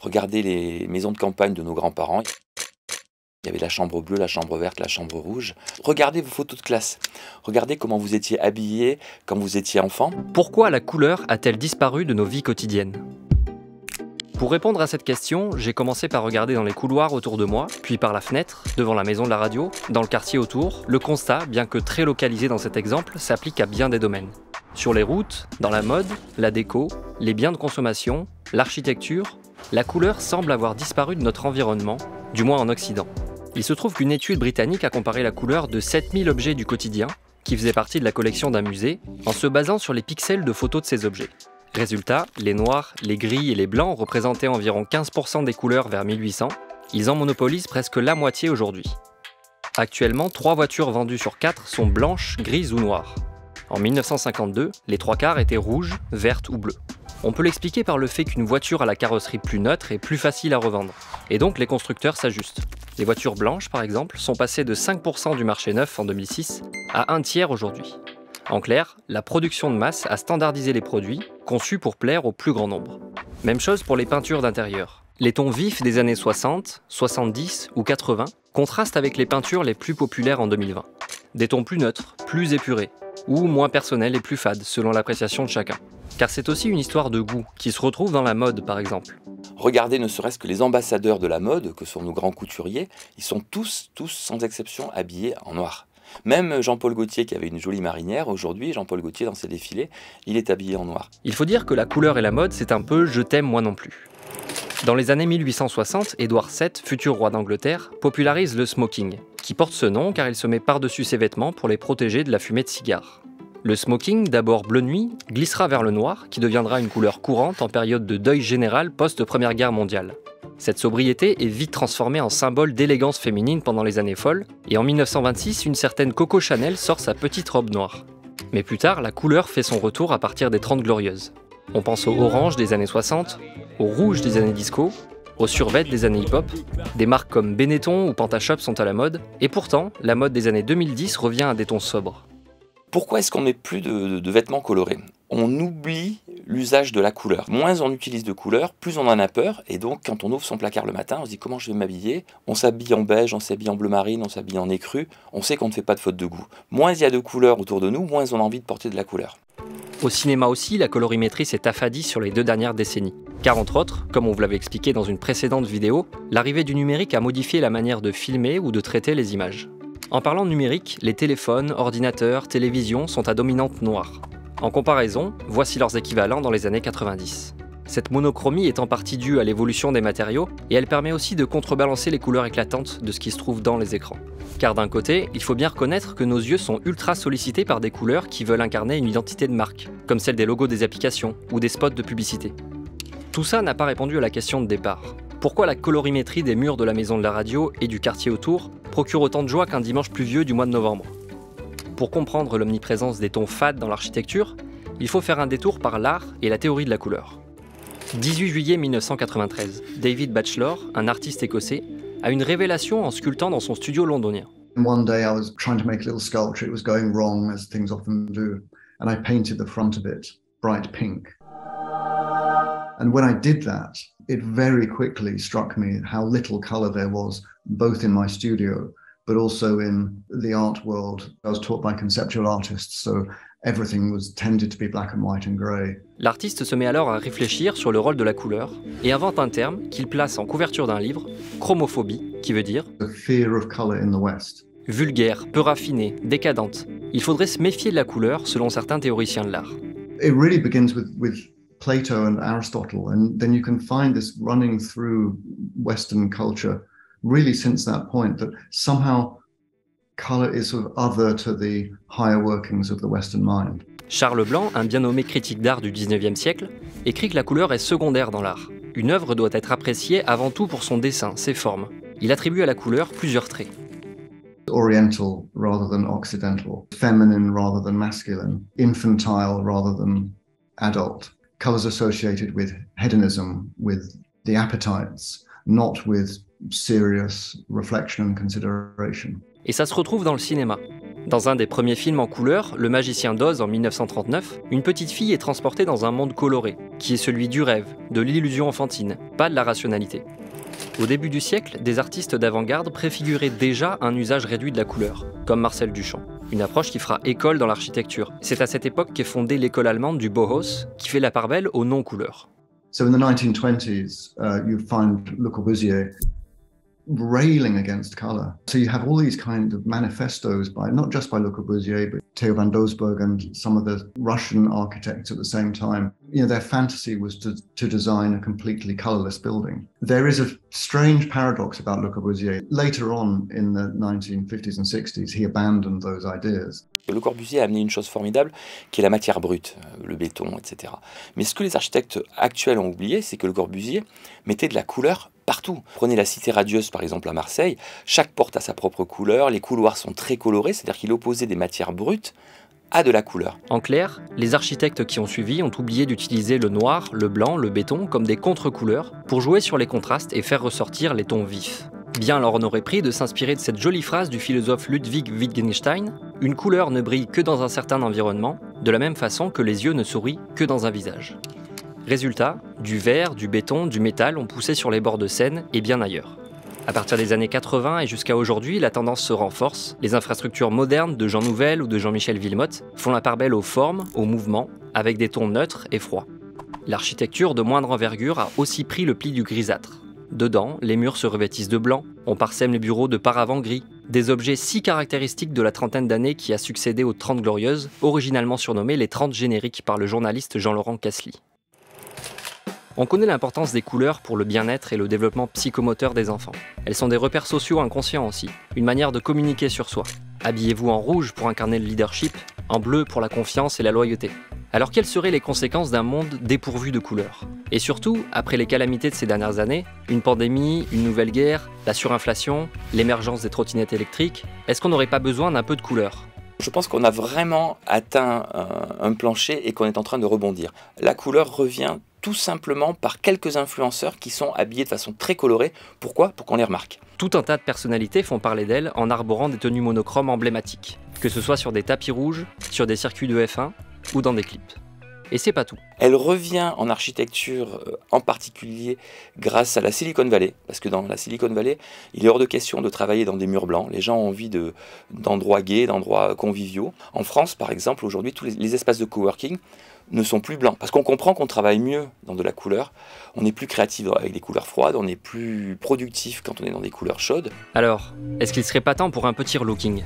Regardez les maisons de campagne de nos grands-parents. Il y avait la chambre bleue, la chambre verte, la chambre rouge. Regardez vos photos de classe. Regardez comment vous étiez habillés quand vous étiez enfant. Pourquoi la couleur a-t-elle disparu de nos vies quotidiennes? Pour répondre à cette question, j'ai commencé par regarder dans les couloirs autour de moi, puis par la fenêtre, devant la maison de la radio, dans le quartier autour. Le constat, bien que très localisé dans cet exemple, s'applique à bien des domaines. Sur les routes, dans la mode, la déco, les biens de consommation, l'architecture, la couleur semble avoir disparu de notre environnement, du moins en Occident. Il se trouve qu'une étude britannique a comparé la couleur de 7000 objets du quotidien, qui faisaient partie de la collection d'un musée, en se basant sur les pixels de photos de ces objets. Résultat, les noirs, les gris et les blancs représentaient environ 15% des couleurs vers 1800, ils en monopolisent presque la moitié aujourd'hui. Actuellement, 3 voitures vendues sur 4 sont blanches, grises ou noires. En 1952, les 3/4 étaient rouges, vertes ou bleues. On peut l'expliquer par le fait qu'une voiture à la carrosserie plus neutre est plus facile à revendre, et donc les constructeurs s'ajustent. Les voitures blanches, par exemple, sont passées de 5% du marché neuf en 2006 à 1/3 aujourd'hui. En clair, la production de masse a standardisé les produits, conçus pour plaire au plus grand nombre. Même chose pour les peintures d'intérieur. Les tons vifs des années 60, 70 ou 80 contrastent avec les peintures les plus populaires en 2020. Des tons plus neutres, plus épurés, ou moins personnels et plus fades, selon l'appréciation de chacun. Car c'est aussi une histoire de goût, qui se retrouve dans la mode par exemple. Regardez ne serait-ce que les ambassadeurs de la mode, que sont nos grands couturiers, ils sont tous sans exception habillés en noir. Même Jean-Paul Gaultier qui avait une jolie marinière, aujourd'hui Jean-Paul Gaultier dans ses défilés, il est habillé en noir. Il faut dire que la couleur et la mode c'est un peu « je t'aime moi non plus ». Dans les années 1860, Édouard VII, futur roi d'Angleterre, popularise le smoking, qui porte ce nom car il se met par-dessus ses vêtements pour les protéger de la fumée de cigare. Le smoking, d'abord bleu nuit, glissera vers le noir, qui deviendra une couleur courante en période de deuil général post-Première Guerre mondiale. Cette sobriété est vite transformée en symbole d'élégance féminine pendant les années folles, et en 1926, une certaine Coco Chanel sort sa petite robe noire. Mais plus tard, la couleur fait son retour à partir des 30 Glorieuses. On pense au orange des années 60, au rouge des années disco, aux survêtements des années hip-hop, des marques comme Benetton ou Pantashop sont à la mode, et pourtant, la mode des années 2010 revient à des tons sobres. Pourquoi est-ce qu'on met plus de vêtements colorés? On oublie l'usage de la couleur. Moins on utilise de couleurs, plus on en a peur. Et donc, quand on ouvre son placard le matin, on se dit comment je vais m'habiller. On s'habille en beige, on s'habille en bleu marine, on s'habille en écru. On sait qu'on ne fait pas de faute de goût. Moins il y a de couleurs autour de nous, moins on a envie de porter de la couleur. Au cinéma aussi, la colorimétrie s'est affadie sur les 2 dernières décennies. Car entre autres, comme on vous l'avait expliqué dans une précédente vidéo, l'arrivée du numérique a modifié la manière de filmer ou de traiter les images. En parlant de numérique, les téléphones, ordinateurs, télévisions sont à dominante noire. En comparaison, voici leurs équivalents dans les années 90. Cette monochromie est en partie due à l'évolution des matériaux et elle permet aussi de contrebalancer les couleurs éclatantes de ce qui se trouve dans les écrans. Car d'un côté, il faut bien reconnaître que nos yeux sont ultra sollicités par des couleurs qui veulent incarner une identité de marque, comme celle des logos des applications ou des spots de publicité. Tout ça n'a pas répondu à la question de départ. Pourquoi la colorimétrie des murs de la maison de la radio et du quartier autour procure autant de joie qu'un dimanche pluvieux du mois de novembre? Pour comprendre l'omniprésence des tons fades dans l'architecture, il faut faire un détour par l'art et la théorie de la couleur. 18 juillet 1993, David Batchelor, un artiste écossais, a une révélation en sculptant dans son studio londonien. One day I was trying to make a little sculpture. It was going wrong, as things often do, and I painted the front of it bright pink. And when I did that, it very quickly struck me how little color there was, both in my studio, but also in the art world. I was taught by conceptual artists, so everything was tended to be black and white and grey. L'artiste se met alors à réfléchir sur le rôle de la couleur et invente un terme qu'il place en couverture d'un livre, chromophobie, qui veut dire The fear of color in the West. Vulgaire, peu raffinée, décadente. Il faudrait se méfier de la couleur selon certains théoriciens de l'art. It really begins with Plato and Aristotle, and then you can find this running through Western culture really since that point, that somehow color is sort of other to the higher workings of the Western mind. Charles Blanc, un bien nommé critique d'art du 19e siècle, écrit que la couleur est secondaire dans l'art. Une œuvre doit être appréciée avant tout pour son dessin, ses formes. Il attribue à la couleur plusieurs traits. Oriental rather than Occidental, feminine rather than masculine, infantile rather than adult. Colors associated with hedonism, with the appetites, not with serious reflection and consideration. Et ça se retrouve dans le cinéma. Dans un des premiers films en couleur, Le Magicien d'Oz en 1939, une petite fille est transportée dans un monde coloré, qui est celui du rêve, de l'illusion enfantine, pas de la rationalité. Au début du siècle, des artistes d'avant-garde préfiguraient déjà un usage réduit de la couleur, comme Marcel Duchamp. Une approche qui fera école dans l'architecture. C'est à cette époque qu'est fondée l'école allemande du Bauhaus, qui fait la part belle aux non-couleurs. So in the 1920s, you find Le Corbusier railing against color. So you have all these kind of manifestos by not just by Le Corbusier, but Theo van Doesburg and some of the Russian architects at the same time. You know, their fantasy was to design a completely colorless building. There is a strange paradox about Le Corbusier. Later on in the 1950s and 60s, he abandoned those ideas. Le Corbusier a amené une chose formidable, qui est la matière brute, le béton, etc. Mais ce que les architectes actuels ont oublié, c'est que Le Corbusier mettait de la couleur partout. Prenez la Cité radieuse, par exemple, à Marseille. Chaque porte a sa propre couleur, les couloirs sont très colorés, c'est-à-dire qu'il opposait des matières brutes à de la couleur. En clair, les architectes qui ont suivi ont oublié d'utiliser le noir, le blanc, le béton comme des contre-couleurs pour jouer sur les contrastes et faire ressortir les tons vifs. Bien leur en aurait pris de s'inspirer de cette jolie phrase du philosophe Ludwig Wittgenstein « Une couleur ne brille que dans un certain environnement, de la même façon que les yeux ne sourient que dans un visage ». Résultat, du verre, du béton, du métal ont poussé sur les bords de Seine et bien ailleurs. À partir des années 80 et jusqu'à aujourd'hui, la tendance se renforce. Les infrastructures modernes de Jean Nouvel ou de Jean-Michel Villemotte font la part belle aux formes, aux mouvements, avec des tons neutres et froids. L'architecture de moindre envergure a aussi pris le pli du grisâtre. Dedans, les murs se revêtissent de blanc, on parsème les bureaux de paravents gris, des objets si caractéristiques de la trentaine d'années qui a succédé aux 30 Glorieuses, originalement surnommées les 30 génériques par le journaliste Jean-Laurent Casely. On connaît l'importance des couleurs pour le bien-être et le développement psychomoteur des enfants. Elles sont des repères sociaux inconscients aussi, une manière de communiquer sur soi. Habillez-vous en rouge pour incarner le leadership, en bleu pour la confiance et la loyauté. Alors quelles seraient les conséquences d'un monde dépourvu de couleurs? Et surtout, après les calamités de ces dernières années, une pandémie, une nouvelle guerre, la surinflation, l'émergence des trottinettes électriques, est-ce qu'on n'aurait pas besoin d'un peu de couleurs? Je pense qu'on a vraiment atteint un plancher et qu'on est en train de rebondir. La couleur revient tout simplement par quelques influenceurs qui sont habillés de façon très colorée. Pourquoi? Pour qu'on les remarque. Tout un tas de personnalités font parler d'elles en arborant des tenues monochromes emblématiques, que ce soit sur des tapis rouges, sur des circuits de F1 ou dans des clips. Et c'est pas tout. Elle revient en architecture, en particulier grâce à la Silicon Valley, parce que dans la Silicon Valley, il est hors de question de travailler dans des murs blancs. Les gens ont envie d'endroits gais, d'endroits conviviaux. En France, par exemple, aujourd'hui, tous les espaces de coworking ne sont plus blancs, parce qu'on comprend qu'on travaille mieux dans de la couleur, on est plus créatif avec des couleurs froides, on est plus productif quand on est dans des couleurs chaudes. Alors, est-ce qu'il serait pas temps pour un petit relooking ?